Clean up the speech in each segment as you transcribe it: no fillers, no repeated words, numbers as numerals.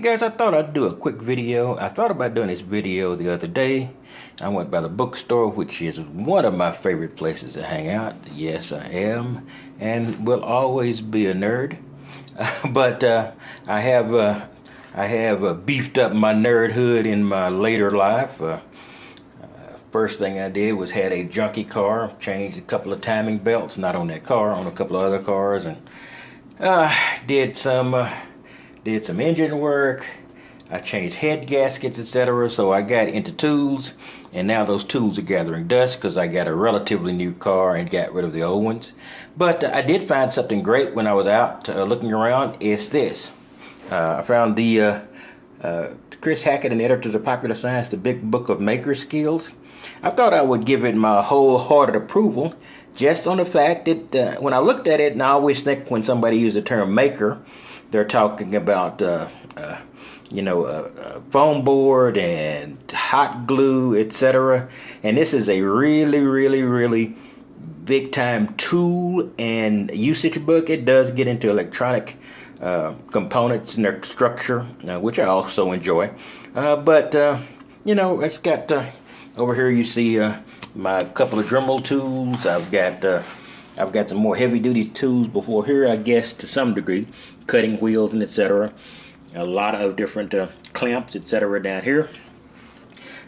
guys, I thought I'd do a quick video. I thought about doing this video the other day. I went by the bookstore, which is one of my favorite places to hang out. Yes, I am, and will always be a nerd. But I have beefed up my nerdhood in my later life. First thing I did was had a junky car, changed a couple of timing belts, not on that car, on a couple of other cars, and did some engine work. I changed head gaskets, etc. So I got into tools, and now those tools are gathering dust because I got a relatively new car and got rid of the old ones. But I did find something great when I was out looking around. It's this. I found the Chris Hackett and Editors of Popular Science, the Big Book of Maker Skills. I thought I would give it my wholehearted approval just on the fact that when I looked at it, and I always think when somebody uses the term maker, they're talking about foam board and hot glue, etc. And this is a really big time tool and usage book. It does get into electronic components and their structure, which I also enjoy. It's got over here. You see my couple of Dremel tools. I've got some more heavy duty tools before here, I guess, to some degree, cutting wheels and etc. A lot of different clamps, etc. down here.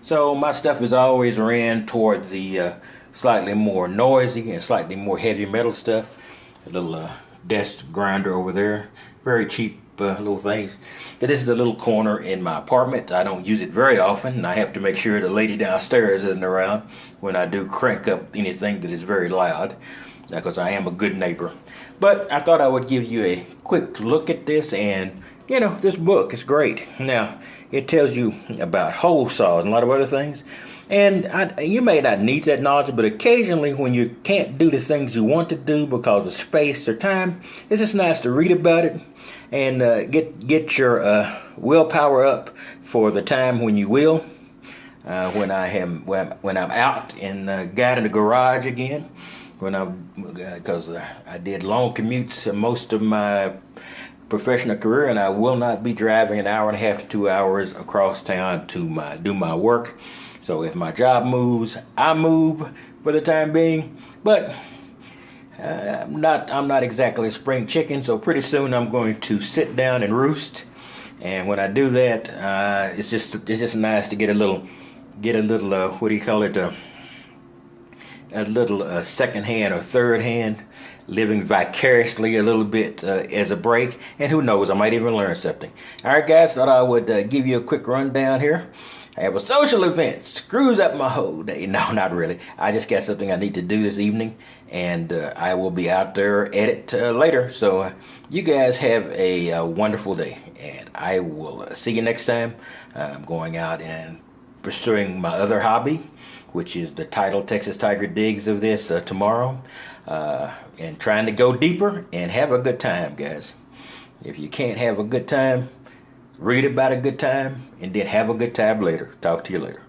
So my stuff is always ran toward the slightly more noisy and slightly more heavy metal stuff. A little desk grinder over there, very cheap little things. This is a little corner in my apartment. I don't use it very often. I have to make sure the lady downstairs isn't around when I do crank up anything that is very loud, because I am a good neighbor. But I thought I would give you a quick look at this, and this book is great. Now, it tells you about hole saws and a lot of other things. And you may not need that knowledge, but occasionally when you can't do the things you want to do because of space or time, it's just nice to read about it and get your willpower up for the time when you will. When I'm out and got in the garage again, because I did long commutes most of my professional career, and I will not be driving an hour and a half to 2 hours across town to do my work. So if my job moves, I move for the time being. But I'm not exactly a spring chicken, so pretty soon I'm going to sit down and roost. And when I do that, it's just nice to get a little what do you call it? A little second hand or third hand, living vicariously a little bit as a break. And who knows, I might even learn something. All right, guys, thought I would give you a quick rundown here. I have a social event, screws up my whole day. No, not really. I just got something I need to do this evening, and I will be out there at it later. So you guys have a wonderful day, and I will see you next time. I'm going out and pursuing my other hobby, which is the title Texas Tiger Digs of this tomorrow, and trying to go deeper and have a good time, guys. If you can't have a good time, read about a good time, and then have a good time later. Talk to you later.